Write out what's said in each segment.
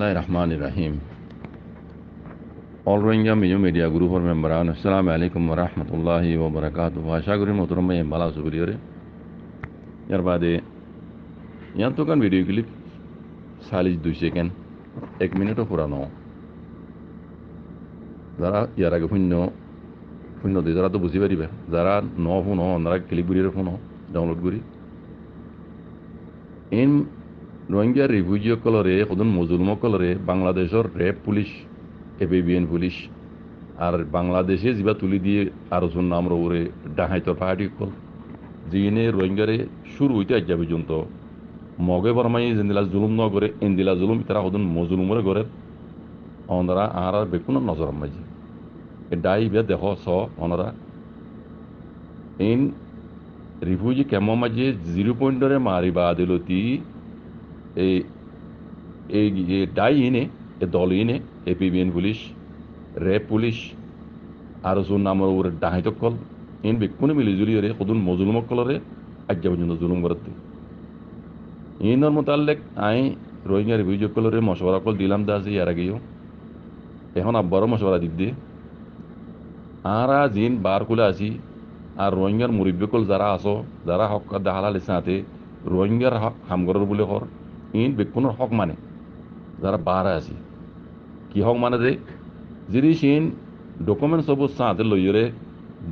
Bismillahirrahmanirrahim. All Rohingya Media Group for memberan. Assalamu alaikum warahmatullahi wabarakatuh. আশা করি মোহতরম ভাই ভালো আছো বলিওরে ইয়ার বাদে ইয়ার তো কান ভিডিও ক্লিপ 42 সেকেন্ড 1 মিনিটও পুরানো যারা ইয়ার আগে শূন্য দিয়ে যারা তো বুঝি পারিবে যারা ফোন ওনারা ক্লিপ গুড়ির ফোন ডাউনলোড করি ইন রোহিঙ্গা রিফিউজি কলরে কদন মজলুম কলরে বাংলাদেশের র্যাব পুলিশ এপিবিএন পুলিশ আর বাংলাদেশে যা তুলি দিয়ে আরো নাম ওরে ডাহাইতর পাহাড়ি কল যিনি রোহিঙ্গারে শুরু হইতে আজ পর্যন্ত মগে বরমাই যেদিলা জুলুম ন করে ইন্দিলা জুলুম তারা কদন মজলুমরে করে অনরা আর বেকুন নজর মাঝি ডাই বিয়া দেখ স অনরা ইন রিফিউজি কেমন মাঝে 0 পয়েন্টরে মারিবা দিলতি এই ডাই ইনে এ দল ইনে এপিবিএন পুলিশ র্যাব পুলিশ আর নামের উপরে ডাহাইত কল ইন বেকুনে মিলিজুলি রে কদুন মজলুম কলরে আজ্ঞা পর্যন্ত জুলুম করতে ইনর মোতালেক আই রোহিঙ্গা রিফিউজি কলরে মশওয়ারা কল দিলাম দাসি আর আগেও এখন আব্বারও মশওয়ারা দিক দিয়ে আরা জিন বার কুলে আসি আর রোহিঙ্গার মুরব্বী কল যারা আসো যারা হক দেখালাল সাথে রোহিঙ্গার হামগরের বলে হর ইন বেকুনের হক মানে যারা বার আসি কি হক মানে দে যদি সিন ডকুমেন্ট সব সাথে লইরে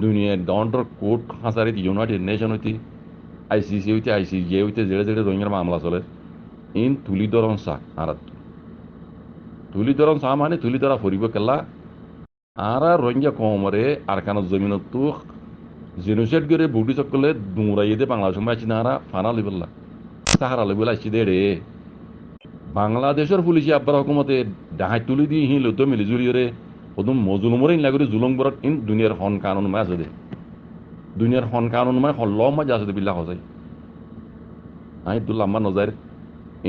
দুনিয়া ডন্ডর কোর্ট হাসারিত ইউনাইটেড নেশন হইতে আইসিসি হইতে আইসিজে হইতে জেড়ে জেড়ে রোহিঙ্গার মামলা চলে ইন তুলি ধরন চা আর তুলি ধরন চা মানে তুলি ধরা ফুরিব কেলা আর রোহিঙ্গা কমরে আর কান জমিনত তো জেনোসাইড করে বুটি চকলে দুমরাইয়ে দে বাংলাদেশ মাইছি না ফানা লিবল্লা সাহারা লিবল আইসি দে রে বাংলাদেশের পুলিশে আব্বার হকুমতে ডাহাই তুলি দিয়ে হি লুতো মিলি জুলিয়রে ওদম মজলুমরে ইন লাগরে জুলুম বরত ইন দুনিয়ার হন কানুন মা আছে দে দুনিয়ার হন কানুন মা হল্ল মা আছে দে বিল্লাহ হজাই আই দুল্লাহ আম্মা নজার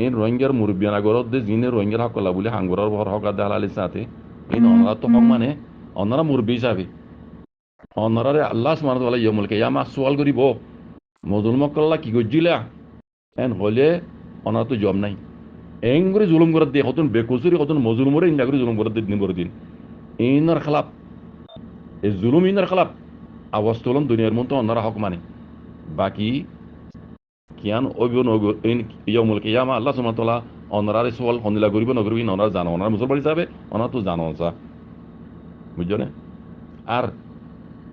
ইন রোহিঙ্গার মুরব্বিয়ানা গরত দে জিনে রোহিঙ্গার হকলা বলে হাঙ্গরার বহর হক আদা হালালি সাথে ইন অনরা তো হক মানে অনরা মুরব্বি হিসাবে অনরারে আল্লাহ সুবহানাহু ওয়া তাআলা ইয়ামুল কিয়ামা সওয়াল করিব মজলুম কল্লা কি গজিলা এন হলে অনরা তো জব নাই এঙ্গুরি জুলুম করে দিয়ে হতন বেকুসুরি হতন মজলুমরে ইন্দাগুরি জুলুম করে দিন বড় দিন ইনার খেলাপ এই জুলুম ইনার খেলাপ আওয়াজ তোলন দুনিয়ার মতো অন্যরা হক মানে বাকি কিয়ান অবিয়ন ইয়ামুল কিয়ামা আল্লাহ সুবহানাহু ওয়া তাআলা অনরারে সওয়াল হন্দিলা করিব নগরিব অনরা জানো অনরা মুসলমান হিসাবে অনরা তো জানো চা বুঝছো না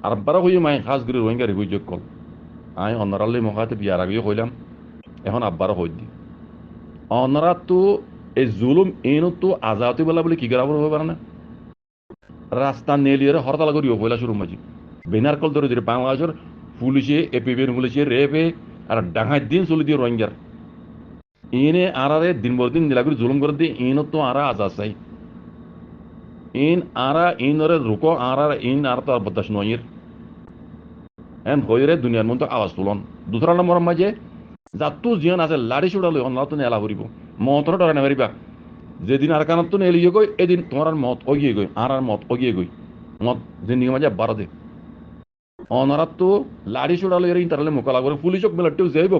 আর বারা হই মাই খাস করে রোহিঙ্গা রিফিউজি কল আই অনরালে মখাতে বিয়ার আগে কইলাম এখন আব্বারা হই দি অনরা তো এই জুলুম এনো তো আজাতি বলা বলে কি গরাবর হবে পারে না রাস্তা নেলিয়ে হরতাল করিও পয়লা শুরু মাঝি বেনার কল ধরে ধরে বাংলাদেশের পুলিশে এপিবিএন পুলিশে রেপে আর ডাঙাই দিন চলে দিয়ে রোহিঙ্গার ইনে আরারে দিন বর দিন দিলা করে জুলুম করে দিয়ে ইনো তো আরা আজাদ চাই ইন আরা ইনরে রুকো আরা ইন আর তো বদাস নয়ের এন হইরে দুনিয়ার মতো আওয়াজ তুলন দুসরা নম্বর মাঝে যাতু জিয়ান আছে লাড়ি ছুড়ালে অন্য তো নেলা ভরিব মতর ডরে না পারিবা যেদিন আর কানত তো নেলিয়ে গই এদিন তোমার মত অগিয়ে গই আর মত অগিয়ে গই মত জিন্দিগি মাঝে বাড়া দে অনারাত তো লাড়ি ছুড়ালে এর ইন্টারলে মোকালা করে পুলিশক মেলাটেও যাইব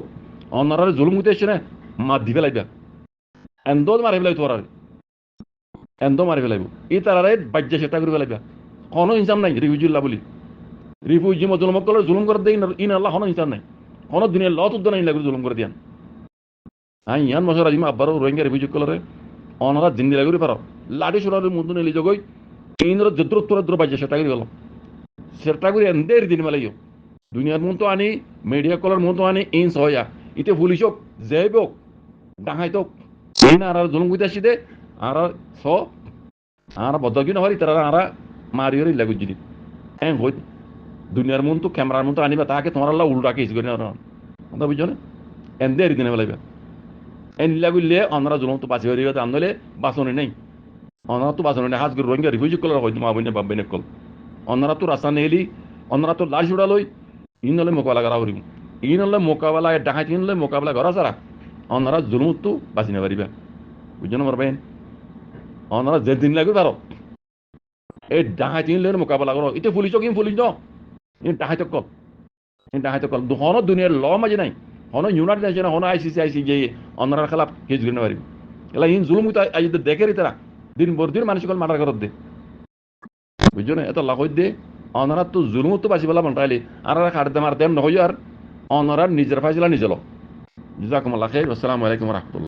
অনারারে জুলুম হইতে এসে না মা দিবে লাইবা এন্দো মারি ফেলাই তোরারে এন্দো মারি ফেলাইব ই তারারে বাজ্যা সেটা করে ফেলাইবা কোনো ইনসাম নাই রিফিউজিল্লা বলি রিফিউজি মজলুম কলে জুলুম করে দেই ইন আল্লাহ কোনো ইনসাম নাই কোনো দুনিয়ার লত উদ্দ নাই লাগবে জুলুম করে দিয়ান আই ইয়ান মশরা জিমা আব্বারও রোহিঙ্গা রিফিউজি কলরে অনরা জিন্দি লাগি পারো লাঠি সুরারের মধ্যে নেলি জগই ইনর যদ্র বাজ্যা সেটা করে গেল সেটা করে এন্দের দিন মেলাইও দুনিয়ার মতো আনি মিডিয়া কলার মতো আনি ইনস হইয়া ইতে পুলিশ হোক যাইব ডাঙাই তো ইন আর জুলুম কইতে আসি দে আর স আর বদকি নহরি তারা আর মারিওরি লাগু জিদি হ্যাঁ হই দুনিয়ার মতো ক্যামেরার মতো আনিবা তাকে তোমার আল্লাহ উল্টাকে ইস করে না বুঝছো না এন্দের দিনে মেলাইবা এন লাগুলে অনরা জুলুম তো বাঁচি হয়ে গেছে আন্দোলে বাঁচনে নেই অনরা তো বাঁচনে নেই হাজ করে রোহিঙ্গা রিফিউজি কলার হয়তো মা বইনে বাপ কল অনরা তো রাস্তা নেলি অনরা তো লাশ উড়ালই ইন হলে মোকাবেলা করা করিব ইন হলে মোকাবেলা ডাকাতি হলে মোকাবেলা করা ছাড়া অনরা জুলুম তো বাঁচি না পারিবা বুঝছো না পারবেন অনরা যেদিন লাগবে পারো এই ডাকাতি হলে মোকাবেলা করো এটা পুলিশ কিন পুলিশ ন ইন ডাকাতি কল হন দুনিয়ার ল মাঝে নাই হন ইউনাইটেড নেশন হন আইসিসি আইসিজে অনরার খেলাফ কেস করে পারিব এলা ইন জুলুম তো আজ দেখে তারা দিন ভর দিন মানুষ মার্ডার করত দে বুঝছো না এত লাখ দে অনারা তো জুলুম তো বাঁচি পেলা মন্টাইলি আর খাড়তে মারতে নয় আর অনারা নিজের ফাইসলা নিজের জাকুমুল্লাহ খাইর আসসালামু আলাইকুম রহমতুল্লাহ